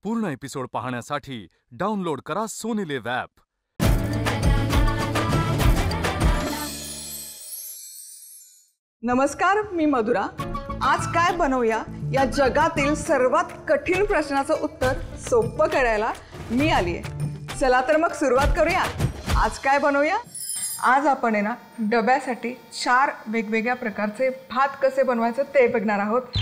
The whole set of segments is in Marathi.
पूर्ण एपिसोड पाहण्यासाठी डाउनलोड करा सोनी लिव्ह ॲप। नमस्कार, मी मधुरा। आज काय बनवूया या जगातील सर्वात कठीण प्रश्नाचं उत्तर सोपं करायला मी आली आहे। चला तर मग सुरुवात करूया। आज काय बनवूया? आज आपण ना डब्यासाठी 4 वेगवेगळ्या प्रकारचे भात कसे बनवायचे ते बघणार आहोत।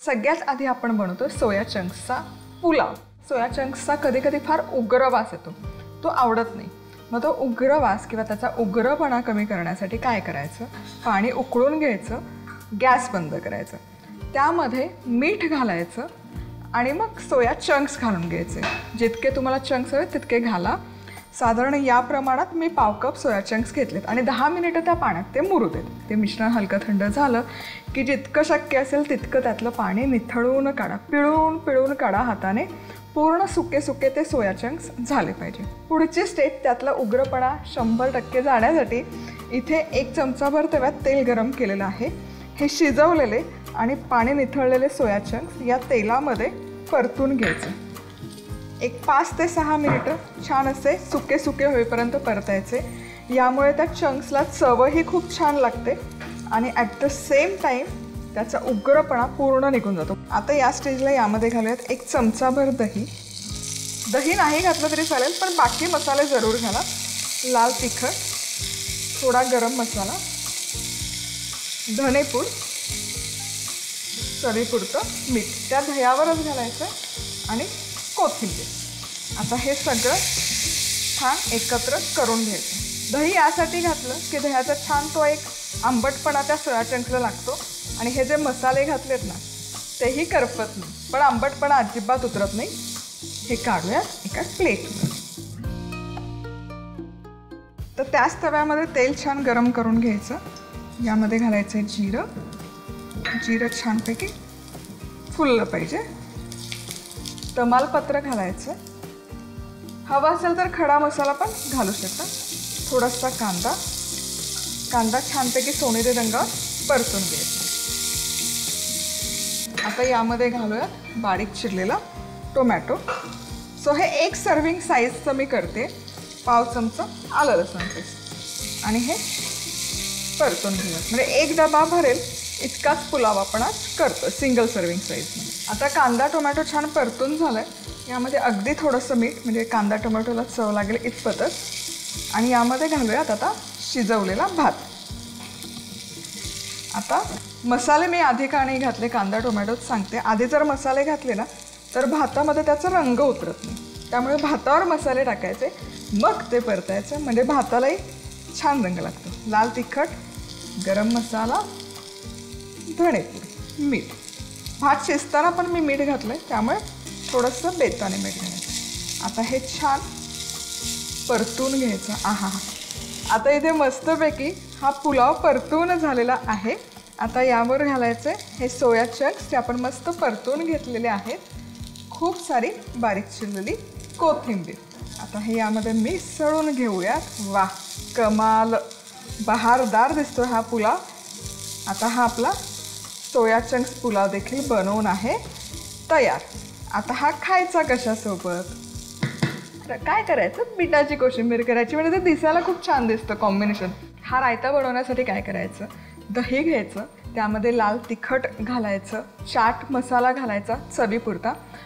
सगळ्यात आधी आपण बनवतो सोया चंक्सचा पुलाव। सोया चंक्सचा कधी कधी फार उग्र वास येतो, तो आवडत नाही। मग तो उग्र वास किंवा त्याचा उग्रपणा कमी करण्यासाठी काय करायचं, पाणी उकळून घ्यायचं, गॅस बंद करायचं, त्यामध्ये मीठ घालायचं आणि मग सोया चंक्स घालून घ्यायचे। जितके तुम्हाला चंक्स हवे तितके घाला। साधारण या प्रमाणात मी पाव कप सोया चंक्स घेतलेत आणि 10 मिनिटं त्या पाण्यात ते मुरू देत। ते मिश्रण हलकं थंड झालं की जितकं शक्य असेल तितकं त्यातलं पाणी निथळून काढा, पिळून काढा हाताने। पूर्ण सुके सुके ते सोया चंक्स झाले पाहिजे। पुढची स्टेप त्यातला उग्रपणा 100% जाण्यासाठी इथे 1 चमचाभर तव्यात तेल गरम केलेलं आहे। हे शिजवलेले आणि पाणी निथळलेले सोया चंक्स या तेलामध्ये परतून घ्यायचे। एक 5 ते 6 मिनिटं छान असे सुके सुके होईपर्यंत परतायचे। यामुळे त्या चंक्सला चवही खूप छान लागते आणि ॲट द सेम टाईम त्याचा उग्रपणा पूर्ण निघून जातो। आता या स्टेजला यामध्ये घालूयात 1 चमचाभर दही। दही नाही घातलं तरी चालेल, पण बाकी मसाले जरूर घाला। लाल तिखट, थोडा गरम मसाला, धनेपूड, चवीपुरतं मीठ त्या दह्यावरच घालायचं आणि कोथिंबीर। आता हे सगळं छान एकत्र करून घ्यायचं। दही यासाठी घातलं की दह्याचा छान तो एक आंबटपणा त्या सोया चंक्सला लागतो आणि हे जे मसाले घातलेत ना तेही करपत नाही, पण आंबटपणा अजिबात उतरत नाही। हे काढूया एका प्लेटमध्ये। तर त्याच तव्यामध्ये तेल छान गरम करून घ्यायचं। यामध्ये घालायचं जिरं छानपैकी फुललं पाहिजे। तमालपत्र घालायचं, हवा असेल तर खडा मसाला पण घालू शकता। थोडासा कांदा छानपैकी सोनेरी रंगावर परतून घ्यायचा। आता यामध्ये घालूया बारीक चिरलेला टोमॅटो। सो हे 1 सर्विंग साईजचं मी करते। पाव चमचा आलं लसूण पेस्ट आणि हे परतून घेऊया। म्हणजे 1 डबा भरेल इतकाच पुलाव आपण आज करतो सिंगल सर्विंग साईजमध्ये। आता कांदा टोमॅटो छान परतून झालाय। यामध्ये अगदी थोडंसं मीठ, म्हणजे कांदा टोमॅटोला चव लागेल इतपतच। आणि यामध्ये घालूयात आता शिजवलेला भात। आता मसाले मी आधी का नाही घातले कांदा टोमॅटोच सांगते। आधी जर मसाले घातले ना तर भातामध्ये त्याचा रंग उतरत नाही, त्यामुळे भातावर मसाले टाकायचे, मग ते परतायचं, म्हणजे भातालाही छान रंग लागतो। लाल तिखट, गरम मसाला, धणेपूड, मीठ। भात शिजताना पण मी मीठ घातलंय, त्यामुळे थोडंसं बेताने मीठ घालायचं। आता हे छान परतून घ्यायचं। आता इथे मस्तपैकी हा पुलाव परतून झालेला आहे। आता यावर घालायचे हे सोया चंक्स जे आपण मस्त परतून घेतलेले आहेत। खूप सारी बारीक चिरलेली कोथिंबीर। आता हे यामध्ये मिसळून घेऊयात। वाह, कमाल, बहारदार दिसतो हा पुलाव। आता हा आपला सोया चंक्स पुलाव देखील बनवून आहे तयार। आता हा खायचा कशासोबत? काय करायचं, बीटाची कोशिंबीर करायची, म्हणजे ते दिसायला खूप छान दिसतं कॉम्बिनेशन। हा रायता बनवण्यासाठी काय करायचं, दही घ्यायचं, त्यामध्ये लाल तिखट घालायचं, चाट मसाला घालायचा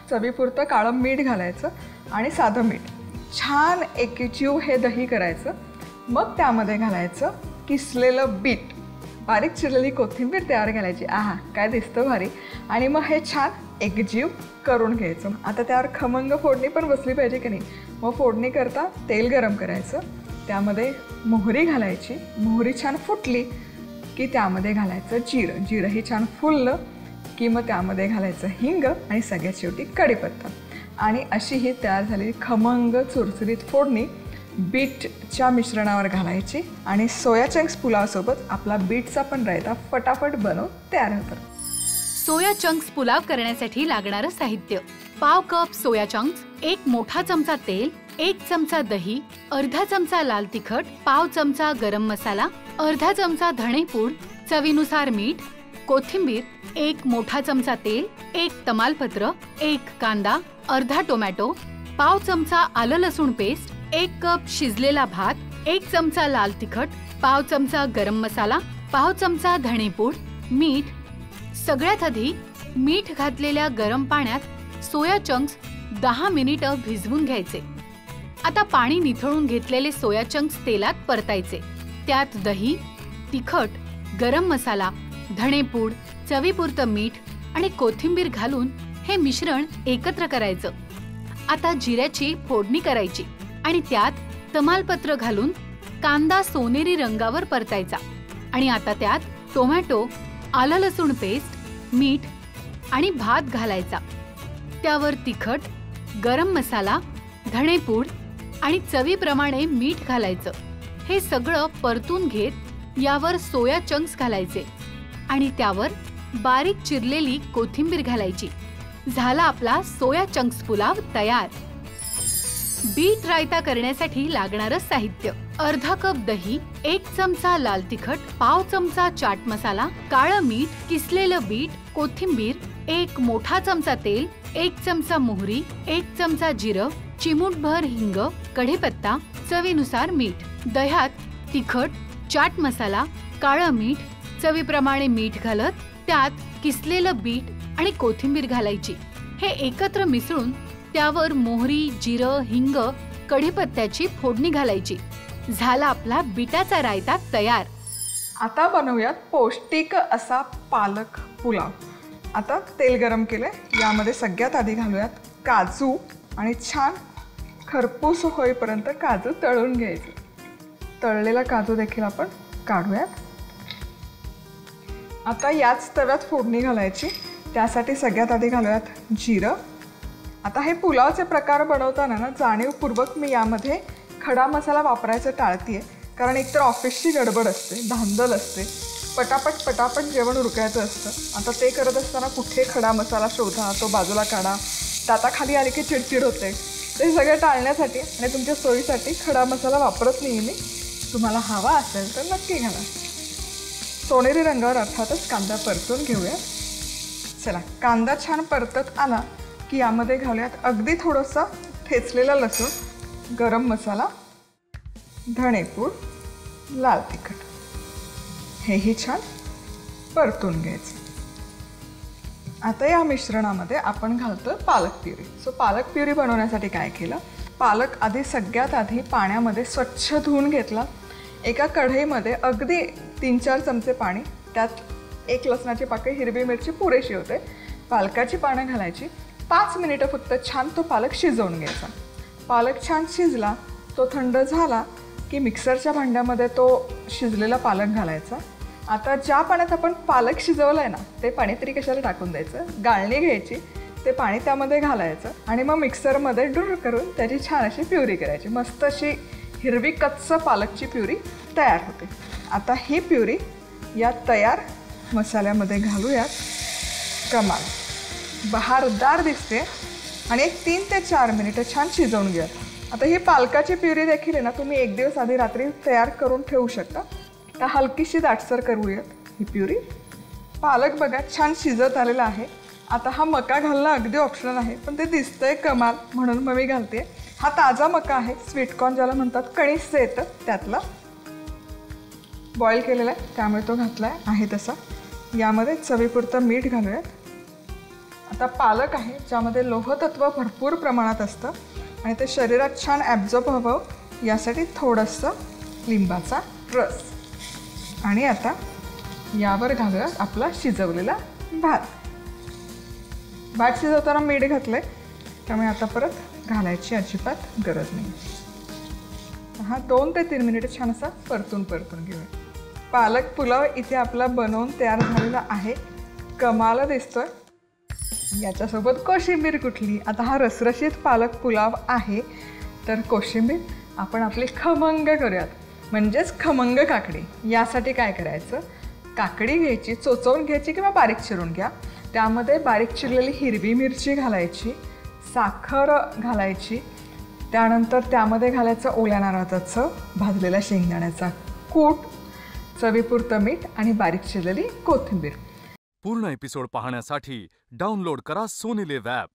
चवीपुरतं काळं मीठ घालायचं आणि साधं मीठ। छान एकजीव हे दही करायचं। मग त्यामध्ये घालायचं किसलेलं बीट, बारीक चिरलेली कोथिंबीर तयार घालायची। काय दिसतं भारी। आणि मग हे छान एकजीव करून घ्यायचं। आता त्यावर खमंग फोडणी पण बसली पाहिजे की नाही। मग फोडणी करता तेल गरम करायचं, त्यामध्ये मोहरी घालायची। मोहरी छान फुटली की त्यामध्ये घालायचं जिरंही छान फुललं की मग त्यामध्ये घालायचं हिंग आणि सगळ्यात शेवटी कढीपत्ता। आणि अशी ही तयार झालेली खमंग चुरचुरीत फोडणी बीटच्या मिश्रणावर घालायची आणि सोया चंक्स पुलावसोबत आपला बीटचा पण रायता फटाफट बनवून तयार होतो। सोया चंक्स पुलाव करण्यासाठी लागणारं साहित्य: पाव कप सोया चंक्स, 1 मोठा चमचा तेल, 1 चमचा दही, अर्धा चमचा लाल तिखट, पाव चमचा गरम मसाला, अर्धा चमचा धणेपूड, चवीनुसार मीठ, कोथिंबीर, 1 मोठा चमचा तेल, 1 तमालपत्र, 1 कांदा, अर्धा टोमॅटो, पाव चमचा आलं लसूण पेस्ट, 1 कप शिजलेला भात, 1 चमचा लाल तिखट, पाव चमचा गरम मसाला, पाव चमचा धणेपूड, मीठ. सगळ्यात आधी मीठ घातलेल्या गरम पाण्यात सोया चंक्स 10 मिनिटं भिजवून घ्यायचे. आता पाणी निथळून घेतलेले सोया चंक्स तेलात परतायचे. त्यात दही, तिखट, गरम मसाला, धणेपूड, चवीपुरतं मीठ आणि कोथिंबीर घालून हे मिश्रण एकत्र करायचं. आता जिऱ्याची फोडणी करायची आणि त्यात तमालपत्र घालून कांदा सोनेरी रंगावर परतायचा. आणि आता त्यात टोमॅटो, आलं लसूण पेस्ट, मीठ आणि भात घालायचा. त्यावर तिखट, गरम मसाला, धणेपूड आणि चवीप्रमाणे मीठ घालायचं. हे सगळं परतून घेत यावर सोया चंक्स घालायचे आणि त्यावर बारीक चिरलेली कोथिंबीर घालायची. झाला आपला सोया चंक्स पुलाव तयार. बीट रायता करण्यासाठी लागणारं साहित्य: अर्धा कप दही, 1 चमचा लाल तिखट, पाव चमचा चाट मसाला, काळं मीठ, किसलेलं बीट, कोथिंबीर, 1 मोठा चमचा तेल, 1 चमचा मोहरी, 1 चमचा जिरं, चिमूटभर हिंग, कढीपत्ता, चवीनुसार मीठ. दह्यात तिखट, चाट मसाला, काळं मीठ, चवीप्रमाणे मीठ घालत त्यात किसलेलं बीट आणि कोथिंबीर घालायची. हे एकत्र मिसळून त्यावर मोहरी, जिरं, हिंग, कढीपत्त्याची फोडणी घालायची. झाला आपला बीटाचा रायता तयार. आता बनवूयात पौष्टिक असा पालक पुलाव. आता तेल गरम केलंय, यामध्ये सगळ्यात आधी घालूयात काजू आणि छान खरपूस होईपर्यंत काजू तळून घ्यायचे. तळलेला काजू देखील आपण काढूयात. आता याच तव्यात फोडणी घालायची. त्यासाठी सगळ्यात आधी घालूयात जिरं. आता हे पुलावचे प्रकार बनवताना ना जाणीवपूर्वक मी यामध्ये खडा मसाला वापरायचं टाळते, कारण एकतर ऑफिसची गडबड असते, धांदल असते, पटापट जेवण उरकायचं असतं. आता ते करत असताना कुठे खडा मसाला शोधा, तो बाजूला काढा, दाताखाली आली की चिडचिड होते. ते सगळं टाळण्यासाठी आणि तुमच्या सोयीसाठी खडा मसाला वापरत नाही मी. तुम्हाला हवा असेल तर नक्की घाला. सोनेरी रंगावर अर्थातच कांदा परतून घेऊया. चला, कांदा छान परतत आला की यामध्ये घालूयात अगदी थोडंसं ठेचलेला लसूण, गरम मसाला, धणेपूड, लाल तिखट. हेही छान परतून घ्यायचं. आता या मिश्रणामध्ये आपण घालतो पालक प्युरी. पालक प्युरी बनवण्यासाठी काय केलं, पालक सगळ्यात आधी पाण्यामध्ये स्वच्छ धुवून घेतला. एका कढईमध्ये अगदी 3-4 चमचे पाणी, त्यात 1 लसणाची पाकळी, हिरवी मिरची पुरेशी होते, पालकाची पानं घालायची. 5 मिनिटं फक्त छान तो पालक शिजवून घ्यायचा. पालक छान शिजला, तो थंड झाला की मिक्सरच्या भांड्यामध्ये तो शिजलेला पालक घालायचा. आता ज्या पाण्यात आपण पालक शिजवलं आहे ना, ते पाणी तरी कशाला टाकून द्यायचं, गाळणी घ्यायची, ते पाणी त्यामध्ये घालायचं आणि मग मिक्सरमध्ये डुर करून त्याची छान अशी प्युरी करायची. मस्त अशी हिरवी कच्च पालकची प्युरी तयार होते. आता ही प्युरी या तयार मसाल्यामध्ये घालूयात. कमाल, बहारदार दिसते आणि एक 3 ते 4 मिनिटं छान शिजवून घ्या. आता ही पालकाची प्युरी देखील आहे ना, तुम्ही 1 दिवस आधी रात्री तयार करून ठेवू शकता. तर हलकीशी दाटसर करूयात ही प्युरी. पालक बघा छान शिजत आलेला आहे. आता हा मका घालणं अगदी ऑप्शनल आहे, पण ते दिसतंय कमाल म्हणून मग मी घालते. हा ताजा मका आहे, स्वीटकॉर्न ज्याला म्हणतात, कणीसचं येतं त्यातला, बॉईल केलेला आहे, त्यामुळे तो घातला आहे तसा. यामध्ये चवीपुरतं मीठ घालूयात. आता पालक आहे ज्यामध्ये लोहतत्व भरपूर प्रमाणात असतं आणि ते शरीरात छान ॲब्झॉर्ब व्हावं यासाठी थोडंसं लिंबाचा रस. आणि आता यावर घालूया आपला शिजवलेला भात. भात शिजवताना मीठ घातलं आहे, त्यामुळे आता परत घालायची अजिबात गरज नाही. हा 2 ते 3 मिनिटं छान असा परतून घेऊया. पालक पुलाव इथे आपला बनवून तयार झालेला आहे. कमाल दिसतोय. याच्यासोबत कोशिंबीर कुठली. आता हा रसरशीत पालक पुलाव आहे, तर कोशिंबीर आपण आपली खमंग करूयात, म्हणजेच खमंग काकडी. यासाठी काय करायचं, काकडी घ्यायची, चोचवून घ्यायची किंवा बारीक चिरून घ्या. त्यामध्ये बारीक चिरलेली हिरवी मिरची घालायची, साखर घालायची, त्यानंतर त्यामध्ये घालायचं ओल्या नारळाचं भाजलेल्या शेंगदाण्याचा कूट, चवीपुरतं मीठ आणि बारीक चिरलेली कोथिंबीर. पूर्ण एपिसोड पाहण्यासाठी डाउनलोड करा सोनी लिव्ह ॲप.